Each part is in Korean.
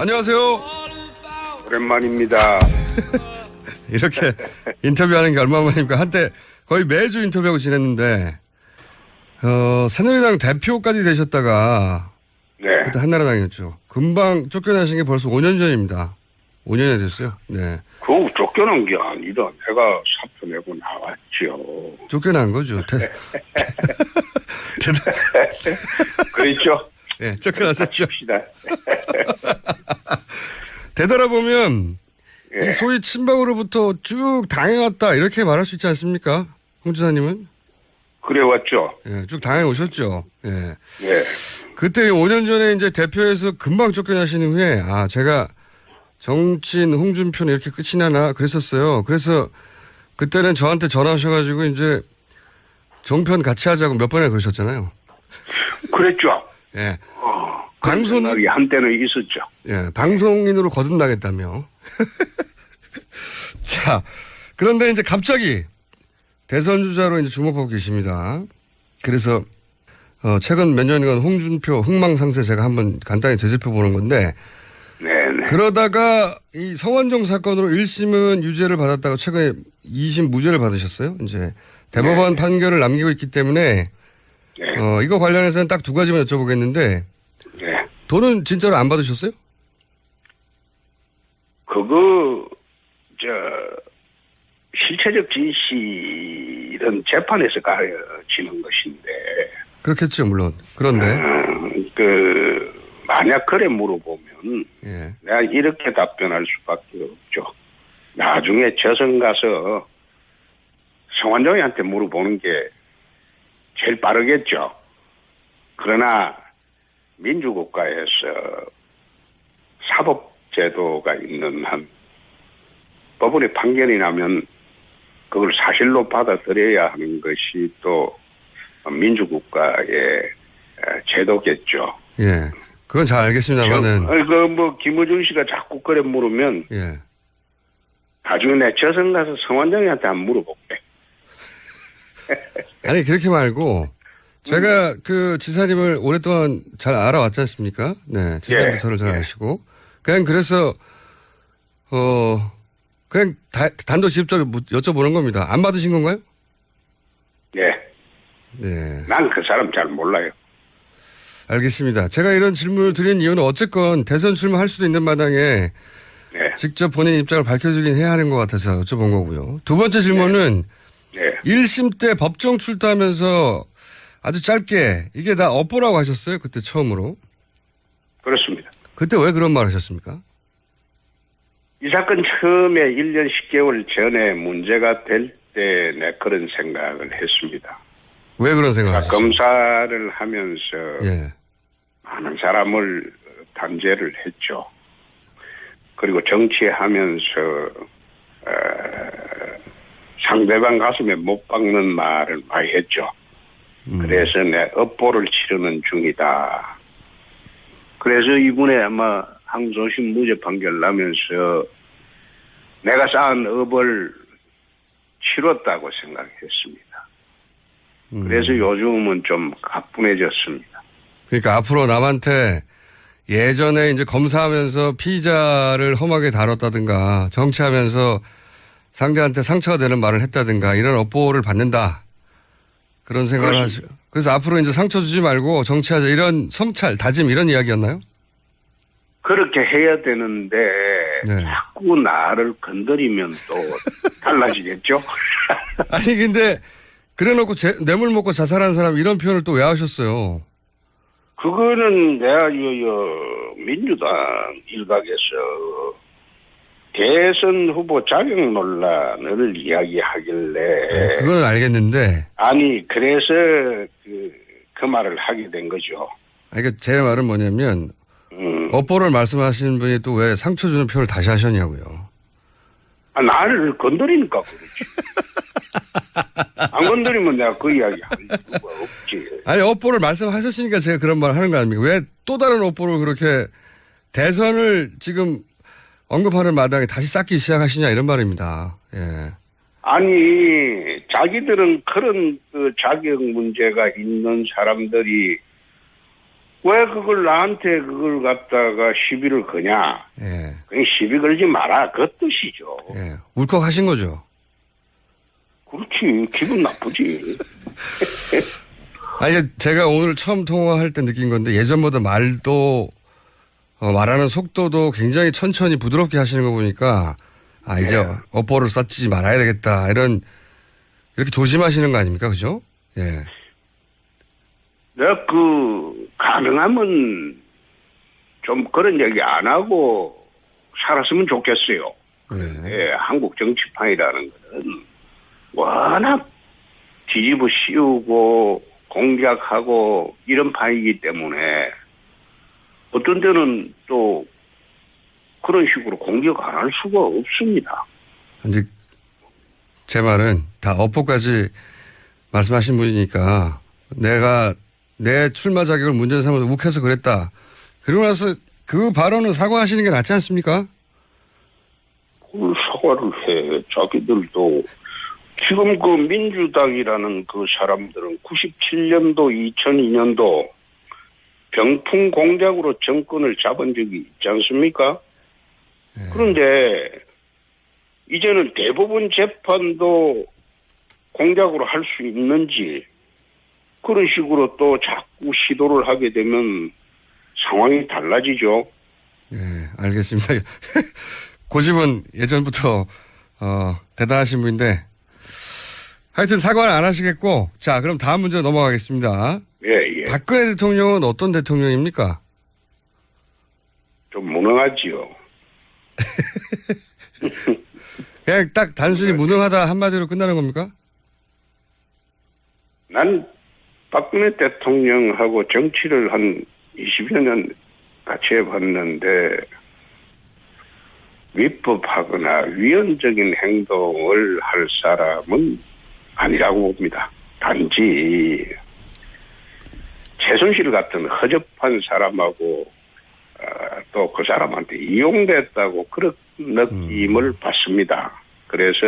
안녕하세요. 오랜만입니다. 이렇게 인터뷰하는 게 얼마만입니까? 한때 거의 매주 인터뷰하고 지냈는데, 새누리당 대표까지 되셨다가, 네. 그때 한나라당이었죠. 금방 쫓겨나신 게 벌써 5년 전입니다. 5년이 됐어요. 네. 그거 쫓겨난 게 아니라 내가 사표 내고 나왔죠. 쫓겨난 거죠. 그렇죠? 네, 쫓겨나셨죠. 합시다. 되돌아보면, 예. 이 소위 친박으로부터 쭉 당해왔다, 이렇게 말할 수 있지 않습니까? 홍 지사님은? 그래왔죠. 예, 쭉 당해 오셨죠. 예. 예. 그때 5년 전에 이제 대표에서 금방 쫓겨나신 후에, 제가 정치인 홍준표는 이렇게 끝이 나나 그랬었어요. 그래서 그때는 저한테 전화하셔가지고 이제 종편 같이 하자고 몇 번이나 그러셨잖아요. 그랬죠. 예. 방송 한때는 있었죠. 예, 방송인으로 거듭나겠다며. 자, 그런데 이제 갑자기 대선 주자로 이제 주목하고 계십니다. 그래서 최근 몇 년간 홍준표 흥망상쇠 제가 한번 간단히 되짚어 보는 건데, 네네. 그러다가 이 성완종 사건으로 1심은 유죄를 받았다가 최근에 2심 무죄를 받으셨어요. 이제 대법원 판결을 남기고 있기 때문에 이거 관련해서는 딱 두 가지만 여쭤보겠는데, 돈은 진짜로 안 받으셨어요? 그거 실체적 진실은 재판에서 가려지는 것인데. 그렇겠죠, 물론. 그런데 만약 그래 물어보면 예. 내가 이렇게 답변할 수밖에 없죠. 나중에 저선 가서 성완종이한테 물어보는 게 제일 빠르겠죠. 그러나 민주국가에서 사법제도가 있는 한 법원의 판결이 나면 그걸 사실로 받아들여야 하는 것이 또 민주국가의 제도겠죠. 예. 그건 잘 알겠습니다만은. 김어준 씨가 자꾸 그래 물으면. 예. 나중에 내 저선 가서 성완종이한테 안 물어볼게. 아니, 그렇게 말고, 제가 그 지사님을 오랫동안 잘 알아왔지 않습니까? 네. 지사님도 저를 잘 아시고. 그냥 그래서, 그냥 단도직입적으로 여쭤보는 겁니다. 안 받으신 건가요? 네. 네. 난 그 사람 잘 몰라요. 알겠습니다. 제가 이런 질문을 드린 이유는 어쨌건 대선 출마할 수도 있는 마당에 직접 본인 입장을 밝혀주긴 해야 하는 것 같아서 여쭤본 거고요. 두 번째 질문은 1심 때 법정 출두하면서 아주 짧게 이게 다 업보라고 하셨어요. 그때 처음으로. 그렇습니다. 그때 왜 그런 말 하셨습니까? 이 사건 처음에 1년 10개월 전에 문제가 될 때 내 그런 생각을 했습니다. 왜 그런 생각을 하셨어요? 검사를 하면서 많은 사람을 단죄를 했죠. 그리고 정치하면서 상대방 가슴에 못 박는 말을 많이 했죠. 그래서 내 업보를 치르는 중이다. 그래서 이번에 아마 항소심 무죄 판결 나면서 내가 쌓은 업을 치렀다고 생각했습니다. 그래서 요즘은 좀 가뿐해졌습니다. 그러니까 앞으로 남한테 예전에 이제 검사하면서 피의자를 험하게 다뤘다든가 정치하면서 상대한테 상처가 되는 말을 했다든가 이런 업보를 받는다. 그런 생각을 하시고. 그래서 앞으로 이제 상처 주지 말고 정치하자 이런 성찰, 다짐 이런 이야기였나요? 그렇게 해야 되는데 자꾸 나를 건드리면 또 달라지겠죠? 아니 근데 그래놓고 뇌물 먹고 자살한 사람 이런 표현을 또 왜 하셨어요? 그거는 내가 민주당 일각에서 대선 후보 자격 논란을 이야기하길래. 그건 알겠는데. 아니 그래서 그 말을 하게 된 거죠. 그러니까 제 말은 뭐냐면 업보를 말씀하시는 분이 또 왜 상처 주는 표현을 다시 하셨냐고요. 나를 건드리니까 그렇지. 안 건드리면 내가 그 이야기 할 이유가 없지. 아니 업보를 말씀하셨으니까 제가 그런 말을 하는 거 아닙니까? 왜 또 다른 업보를 그렇게 대선을 지금 언급하는 마당에 다시 쌓기 시작하시냐 이런 말입니다. 예. 아니 자기들은 그런 자격 문제가 있는 사람들이 왜 그걸 나한테 그걸 갖다가 시비를 거냐? 예. 그냥 시비 걸지 마라. 그 뜻이죠. 예. 울컥하신 거죠. 그렇지. 기분 나쁘지. 아니, 제가 오늘 처음 통화할 때 느낀 건데 예전보다 말도, 말하는 속도도 굉장히 천천히 부드럽게 하시는 거 보니까 이제 네. 어포를 쌓지 말아야 되겠다. 이렇게 조심하시는 거 아닙니까? 그죠? 예. 내가 가능하면 좀 그런 얘기 안 하고 살았으면 좋겠어요. 예. 예, 한국 정치판이라는 것은 워낙 뒤집어 씌우고 공작하고 이런 판이기 때문에 어떤 때는 또 그런 식으로 공격 안 할 수가 없습니다. 이제 제 말은 다 어포까지 말씀하신 분이니까 내가 내 출마 자격을 문제 삼아서 욱해서 그랬다. 그러고 나서 그 발언은 사과하시는 게 낫지 않습니까? 그 사과를 해. 자기들도 지금 그 민주당이라는 그 사람들은 97년도, 2002년도 병풍 공작으로 정권을 잡은 적이 있지 않습니까? 그런데 이제는 대법원 재판도 공작으로 할 수 있는지 그런 식으로 또 자꾸 시도를 하게 되면 상황이 달라지죠. 예, 알겠습니다. 고집은 예전부터 대단하신 분인데 하여튼 사과를 안 하시겠고 자 그럼 다음 문제 넘어가겠습니다. 예. 박근혜 대통령은 어떤 대통령입니까? 좀 무능하지요. 그냥 딱 단순히 무능하다 한마디로 끝나는 겁니까? 난 박근혜 대통령하고 정치를 한 20여 년 같이 해봤는데 위법하거나 위헌적인 행동을 할 사람은 아니라고 봅니다. 단지 최순실 같은 허접한 사람하고 또 그 사람한테 이용됐다고 그런 느낌을 받습니다. 그래서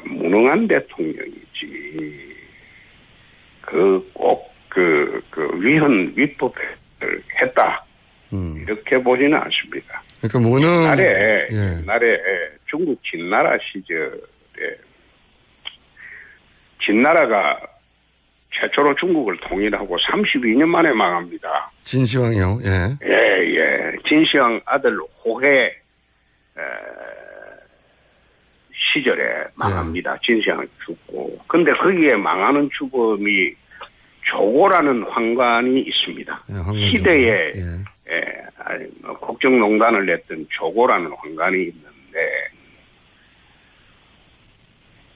무능한 대통령이지 위헌 위법을 했다 이렇게 보지는 않습니다. 그러니까 무능 옛날에 중국 진나라 시절에 진나라가 최초로 중국을 통일하고 32년 만에 망합니다. 진시황이요. 예. 예. 진시황 아들 호해 시절에 망합니다. 진시황이 죽고. 근데 거기에 망하는 주범이 조고라는 황관이 있습니다. 예, 시대에 국정농단을 냈던 조고라는 황관이 있는데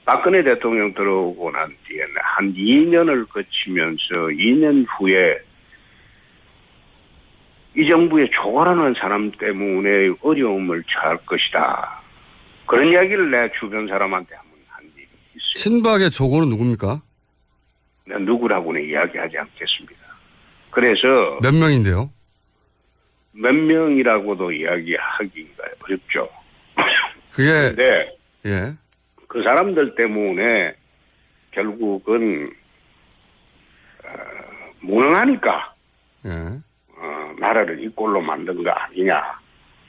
박근혜 대통령 들어오고 난 뒤에는 한 2년을 거치면서 2년 후에 이 정부의 조고라는 사람 때문에 어려움을 처할 것이다. 그런 이야기를 내 주변 사람한테 한번 한 적이 있어요. 친박의 조고는 누굽니까? 내가 누구라고는 이야기하지 않겠습니다. 그래서 몇 명인데요? 몇 명이라고도 이야기하기가 어렵죠. 그게 근데 예. 그 사람들 때문에 결국은 무능하니까 예. 나라를 이 꼴로 만든 거 아니냐.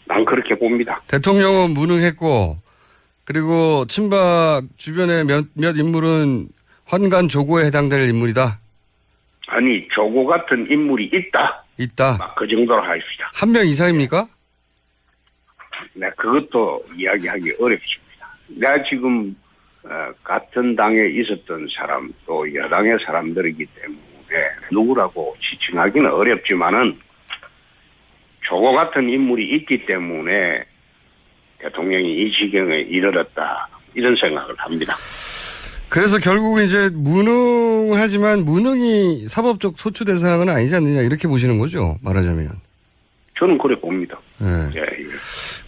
난 그렇게 봅니다. 대통령은 무능했고 그리고 친박 주변의 몇 인물은 환관 조고에 해당될 인물이다. 아니 조고 같은 인물이 있다. 막 그 정도로 하십시다. 한 명 이상입니까? 네, 그것도 이야기하기 어렵습니다. 내가 지금 같은 당에 있었던 사람 또 여당의 사람들이기 때문에 누구라고 지칭하기는 어렵지만은 조고 같은 인물이 있기 때문에 대통령이 이 지경에 이르렀다 이런 생각을 합니다. 그래서 결국은 이제 무능하지만 무능이 사법적 소추 대상은 아니지 않느냐 이렇게 보시는 거죠. 말하자면. 저는 그래 봅니다. 네. 예.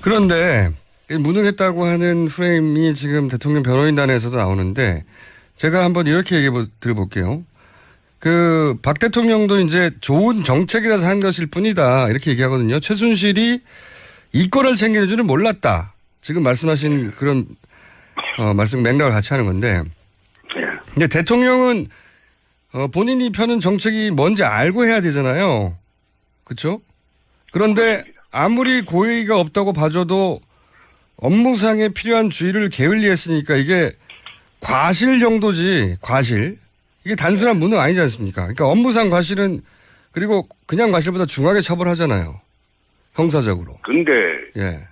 그런데 무능했다고 하는 프레임이 지금 대통령 변호인단에서도 나오는데 제가 한번 이렇게 얘기해 드려볼게요. 박 대통령도 이제 좋은 정책이라서 한 것일 뿐이다 이렇게 얘기하거든요. 최순실이 이권을 챙기는 줄은 몰랐다. 지금 말씀하신 그런 말씀 맥락을 같이 하는 건데 근데 대통령은 본인이 펴는 정책이 뭔지 알고 해야 되잖아요. 그렇죠? 그런데 아무리 고의가 없다고 봐줘도 업무상에 필요한 주의를 게을리했으니까 이게 과실 정도지, 과실. 이게 단순한 무능 아니지 않습니까? 그러니까 업무상 과실은 그리고 그냥 과실보다 중하게 처벌하잖아요. 형사적으로. 근데 예.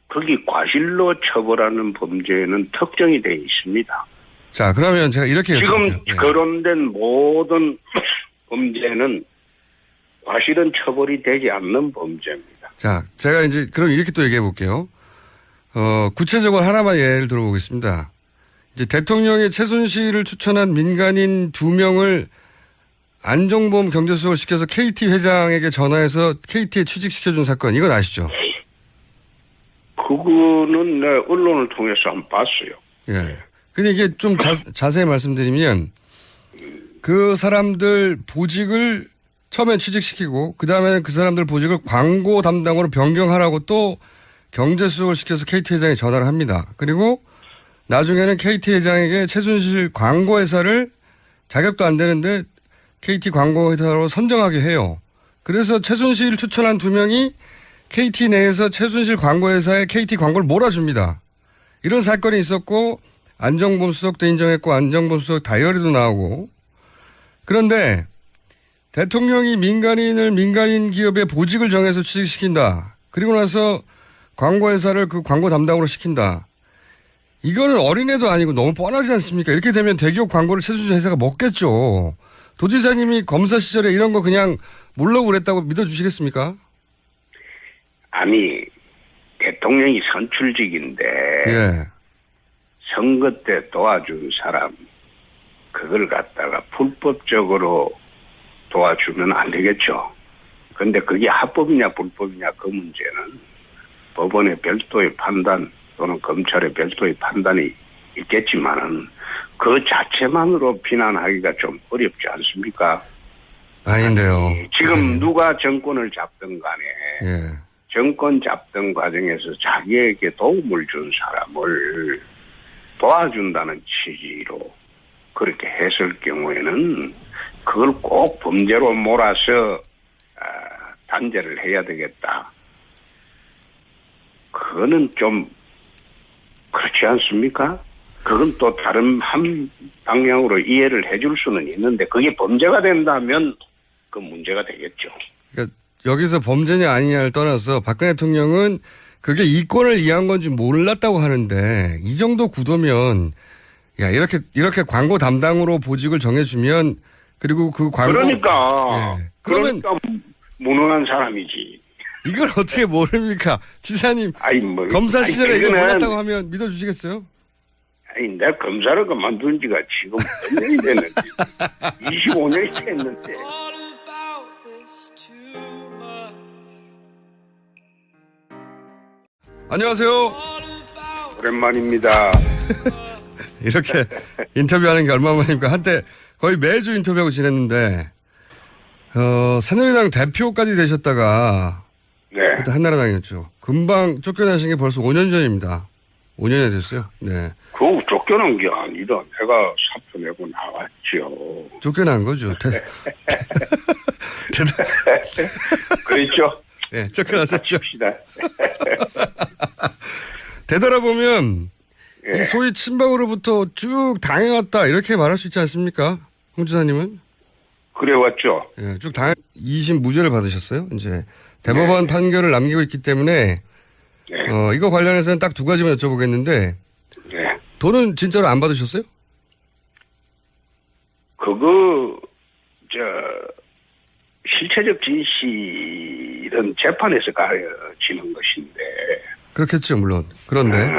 거기 과실로 처벌하는 범죄는 특정이 되어 있습니다. 자, 그러면 제가 이렇게 지금 여쭤볼게요. 예. 거론된 모든 범죄는 과실은 처벌이 되지 않는 범죄입니다. 자, 제가 이제 그럼 이렇게 또 얘기해 볼게요. 구체적으로 하나만 예를 들어보겠습니다. 이제 대통령이 최순실을 추천한 민간인 2명을 안종범 경제수석을 시켜서 KT 회장에게 전화해서 KT에 취직시켜준 사건, 이건 아시죠? 그거는 내 언론을 통해서 안 봤어요. 예. 근데 이게 좀 자세히 말씀드리면 그 사람들 보직을 처음엔 취직시키고 그 다음에는 그 사람들 보직을 광고 담당으로 변경하라고 또 경제수석을 시켜서 KT 회장이 전화를 합니다. 그리고 나중에는 KT 회장에게 최순실 광고회사를 자격도 안 되는데 KT 광고회사로 선정하게 해요. 그래서 최순실 추천한 2명이 KT 내에서 최순실 광고회사에 KT 광고를 몰아줍니다. 이런 사건이 있었고 안정범 수석도 인정했고 안정범 수석 다이어리도 나오고. 그런데 대통령이 민간인 기업에 보직을 정해서 취직시킨다. 그리고 나서 광고회사를 그 광고 담당으로 시킨다. 이거는 어린애도 아니고 너무 뻔하지 않습니까? 이렇게 되면 대기업 광고를 최순실 회사가 먹겠죠. 도지사님이 검사 시절에 이런 거 그냥 모르고 그랬다고 믿어주시겠습니까? 아니, 대통령이 선출직인데 예. 선거 때 도와준 사람 그걸 갖다가 불법적으로 도와주면 안 되겠죠. 그런데 그게 합법이냐 불법이냐 그 문제는 법원의 별도의 판단 또는 검찰의 별도의 판단이 있겠지만은 그 자체만으로 비난하기가 좀 어렵지 않습니까? 아닌데요. 지금 누가 정권을 잡든 간에 예. 정권 잡던 과정에서 자기에게 도움을 준 사람을 도와준다는 취지로 그렇게 했을 경우에는 그걸 꼭 범죄로 몰아서 단죄를 해야 되겠다. 그거는 좀 그렇지 않습니까? 그건 또 다른 한 방향으로 이해를 해줄 수는 있는데 그게 범죄가 된다면 그 문제가 되겠죠. 그러니까 여기서 범죄냐 아니냐를 떠나서 박근혜 대통령은 그게 이권을 이해한 건지 몰랐다고 하는데 이 정도 구도면 야 이렇게 광고 담당으로 보직을 정해주면 그리고 그 광고 그러니까 그러면 무능한 사람이지. 이걸 어떻게 모릅니까? 지사님 검사 시절에 이거 몰랐다고 하면 믿어주시겠어요? 아니 내가 검사를 그만둔 지가 지금 몇 년이 됐는데 25년이 됐는데 안녕하세요. 오랜만입니다. 이렇게 인터뷰하는 게 얼마만입니까? 한때 거의 매주 인터뷰하고 지냈는데 새누리당 대표까지 되셨다가 네. 그때 한나라당이었죠. 금방 쫓겨나신 게 벌써 5년 전입니다. 5년이 됐어요. 네. 그거 쫓겨난 게 아니라 내가 사표 내고 나왔죠. 쫓겨난 거죠. 그렇죠? 네, 쫓겨나셨죠. 합시다. 되돌아보면 예. 이 소위 친박으로부터 쭉 당해왔다 이렇게 말할 수 있지 않습니까? 홍 지사님은? 그래왔죠. 예, 쭉 당해 2심 무죄를 받으셨어요. 이제 대법원 판결을 남기고 있기 때문에 이거 관련해서는 딱 2가지만 여쭤보겠는데 돈은 진짜로 안 받으셨어요? 그거 실체적 진실은 재판에서 가려지는 것인데. 그렇겠죠, 물론. 그런데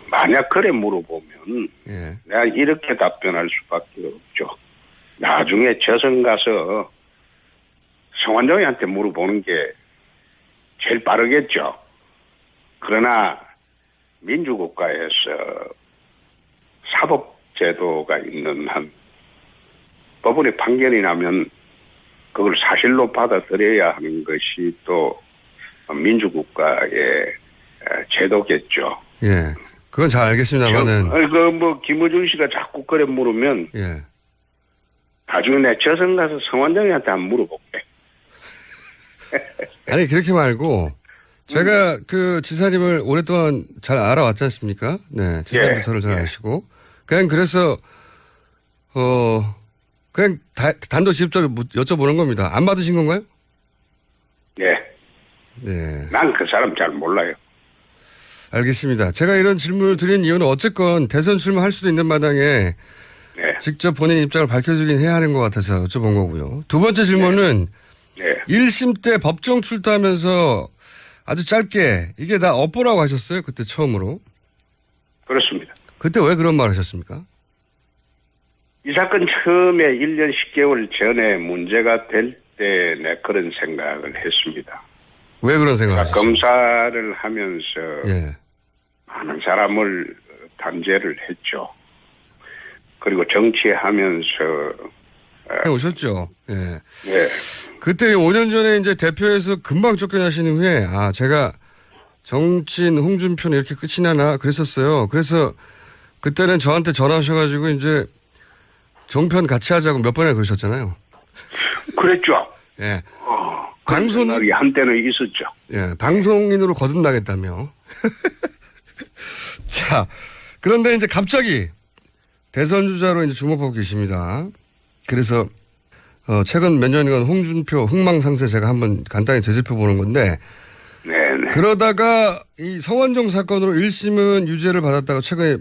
만약 그래 물어보면 예. 내가 이렇게 답변할 수밖에 없죠. 나중에 저선 가서 성완종이한테 물어보는 게 제일 빠르겠죠. 그러나 민주국가에서 사법제도가 있는 한 법원의 판결이 나면 그걸 사실로 받아들여야 하는 것이 또 민주국가의 제도겠죠. 예. 그건 잘 알겠습니다만은. 김어준 씨가 자꾸 그래 물으면, 예. 나중에 내 저승 가서 성완장이한테 안 물어볼게. 아니, 그렇게 말고, 제가 그 지사님을 오랫동안 잘 알아왔지 않습니까? 네. 지사님도 저를 잘 아시고. 그냥 그래서, 그냥 단도직입적으로 여쭤보는 겁니다. 안 받으신 건가요? 네. 네. 난 그 사람 잘 몰라요. 알겠습니다. 제가 이런 질문을 드린 이유는 어쨌건 대선 출마할 수도 있는 마당에 네. 직접 본인 입장을 밝혀주긴 해야 하는 것 같아서 여쭤본 거고요. 두 번째 질문은 네. 1심 때 법정 출두하면서 아주 짧게 이게 다 업보라고 하셨어요. 그때 처음으로. 그렇습니다. 그때 왜 그런 말 하셨습니까? 이 사건 처음에 1년 10개월 전에 문제가 될 때 내 그런 생각을 했습니다. 왜 그런 생각을 그러니까 하셨어요? 검사를 하면서 예. 많은 사람을 단죄를 했죠. 그리고 정치하면서 오셨죠. 예. 네. 그때 5년 전에 이제 대표에서 금방 쫓겨나신 후에 제가 정치인 홍준표는 이렇게 끝이 나나 그랬었어요. 그래서 그때는 저한테 전화하셔가지고 이제 종편 같이 하자고 몇 번이나 그러셨잖아요. 그랬죠. 예. 방송 생각이 한때는 있었죠. 예. 방송인으로 거듭나겠다며. 자, 그런데 이제 갑자기 대선 주자로 이제 주목하고 계십니다. 그래서 최근 몇 년간 홍준표 흥망상쇠 제가 한번 간단히 되짚어 보는 건데 네네. 그러다가 이 성완종 사건으로 1심은 유죄를 받았다가 최근에